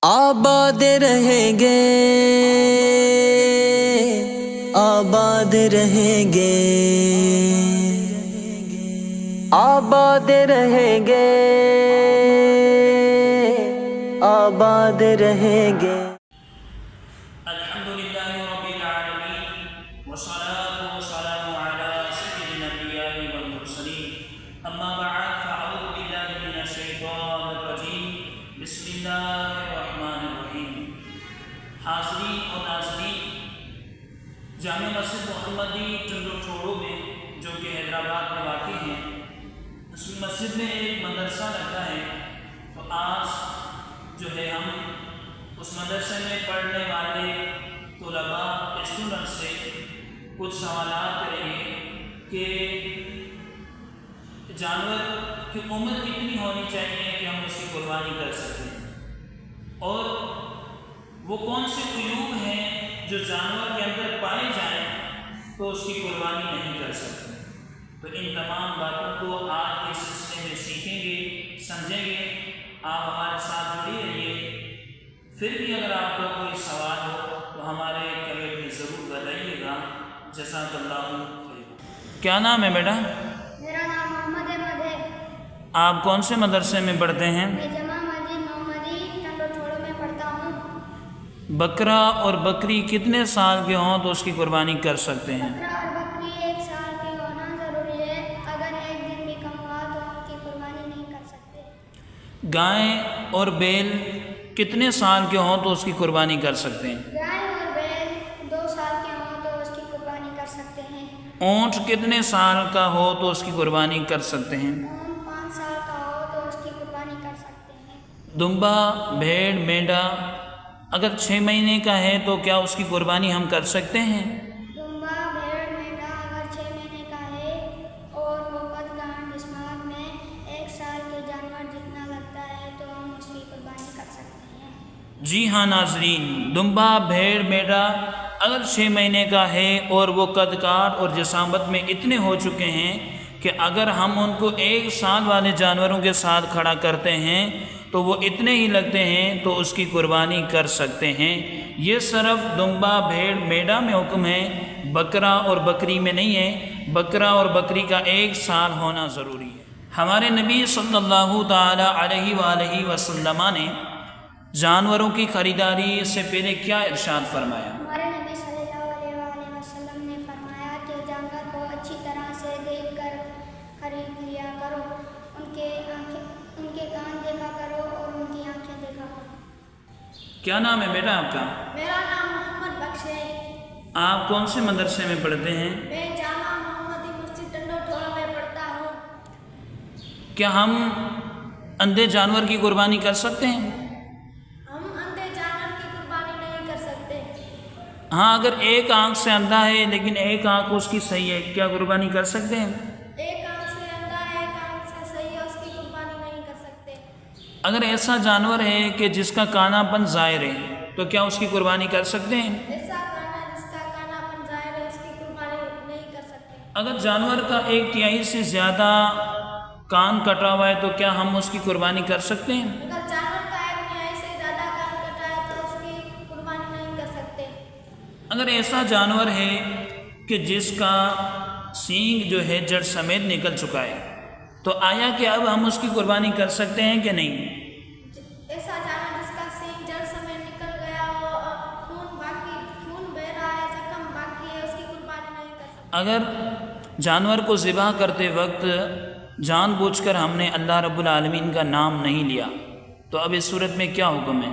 آباد رہیں گے، آباد رہیں گے، آباد رہیں گے، آباد رہیں گے۔ الحمدللہ رب العالمین والصلاة والسلام علی سید الانبیاء والمرسلین، اما بعد فاعوذ باللہ من الشیطان الرجیم، بسم اللہ الرحمن الرحیم۔ حاضرین اور ناظرین، جامع مسجد محمدی ٹنڈو ٹھوڑو میں جو کہ حیدرآباد میں واقع ہے، اس مسجد میں ایک مدرسہ لگتا ہے۔ تو آج جو ہے ہم اس مدرسے میں پڑھنے والے طلباء اسٹوڈنٹ سے کچھ سوالات کریں گے کہ جانور کی عمر کتنی ہونی چاہیے کہ ہم اس کی قربانی کر سکیں، اور وہ کون سے عیوب ہیں جو جانور کے اندر پائے جائیں تو اس کی قربانی نہیں کر سکتے۔ تو ان تمام باتوں کو آج کے سلسلے میں سیکھیں گے، سمجھیں گے۔ آپ ہمارے ساتھ جڑے رہیے۔ پھر بھی اگر آپ کو کوئی سوال ہو تو ہمارے کمنٹ میں ضرور بتائیے گا۔ جزاک اللہ خیر۔ کیا نام ہے بیٹا؟ میرا نام محمد احمد ہے۔ آپ کون سے مدرسے میں پڑھتے ہیں؟ میں جامع مسجد محمدی ٹنڈو ٹھوڑو میں پڑھتا ہوں۔ بکرا اور بکری کتنے سال کے ہوں تو اس کی قربانی کر سکتے ہیں؟ بکرا اور بکری 1 سال کی ہونا ضروری ہے۔ اگر 1 دن بھی کم ہوا تو ان کی قربانی نہیں کر سکتے۔ گائے اور بیل کتنے سال کے ہوں تو اس کی قربانی کر سکتے ہیں؟ گائے اور بیل 2 سال کے ہوں تو اس کی قربانی کر سکتے ہیں۔ اونٹ کتنے سال کا ہو تو اس کی قربانی کر سکتے ہیں؟ اونٹ 5 سال کا ہو تو اس کی قربانی کر سکتے ہیں۔ دمبا، بھیڑ، مینڈا اگر 6 مہینے کا ہے تو کیا اس کی قربانی ہم کر سکتے ہیں؟ دمبا، بھیڑ، مینڈا اگر 6 مہینے کا ہے اور وہ قد جسمات میں 1 سال کے جانور جتنا لگتا ہے تو ہم اس کی قربانی کر سکتے ہیں۔ جی ہاں ناظرین، دمبا، بھیڑ، میڈا اگر 6 مہینے کا ہے اور وہ قد کاٹ اور جسامت میں اتنے ہو چکے ہیں کہ اگر ہم ان کو 1 سال والے جانوروں کے ساتھ کھڑا کرتے ہیں تو وہ اتنے ہی لگتے ہیں تو اس کی قربانی کر سکتے ہیں۔ یہ صرف دمبا، بھیڑ، میڈا میں حکم ہے، بکرا اور بکری میں نہیں ہے۔ بکرا اور بکری کا 1 سال ہونا ضروری ہے۔ ہمارے نبی صلی اللہ تعالی علیہ وآلہ وسلم نے جانوروں کی خریداری سے پہلے کیا ارشاد فرمایا؟ ہمارے نبی صلی اللہ علیہ وآلہ وسلم نے فرمایا کہ جانور کو اچھی طرح سے دیکھ کر خرید لیا کرو، ان کے کان دیکھا کرو اور ان کی آنکھیں دیکھا کرو۔ کیا نام ہے بیٹا آپ کا؟ میرا نام محمد بخش ہے۔ آپ کون سے مدرسے میں پڑھتے ہیں؟ میں جامع محمدی مسجد ٹنڈو ٹھوڑو میں پڑھتا ہوں۔ کیا ہم اندھے جانور کی قربانی کر سکتے ہیں؟ ہم اندھے جانور کی قربانی نہیں کر سکتے۔ ہاں، اگر 1 آنکھ سے اندھا ہے لیکن 1 آنکھ اس کی صحیح ہے، کیا قربانی کر سکتے ہیں؟ 1 آنکھ سے اندھا ہے، 1 آنکھ سے صحیح ہے، اس کی قربانی نہیں کر سکتے۔ اگر ایسا جانور ہے کہ جس کا کانا پن ظاہر ہے تو کیا اس کی قربانی کر سکتے ہیں؟ ایسا کانا جس کا کانا پن ظاہر ہے اس کی قربانی نہیں کر سکتے۔ اگر جانور کا 1/3 سے زیادہ کان کٹا ہوا ہے تو کیا ہم اس کی قربانی کر سکتے ہیں؟ اگر جانور کا 1/3 سے زیادہ کان کٹا ہے تو اس کی قربانی نہیں کر سکتے۔ اگر ایسا جانور ہے کہ جس کا سینگ جو ہے جڑ سمیت نکل چکا ہے تو آیا کہ اب ہم اس کی قربانی کر سکتے ہیں کہ نہیں؟ ایسا جانور جس کا سینگ جڑ سمیت نکل گیا ہو، خون بہہ رہا ہے، زخم باقی ہے، اس کی قربانی نہیں کر سکتے۔ اگر جانور کو ذبح کرتے وقت جان بوجھ کر ہم نے اللہ رب العالمین کا نام نہیں لیا تو اب اس صورت میں کیا حکم ہے؟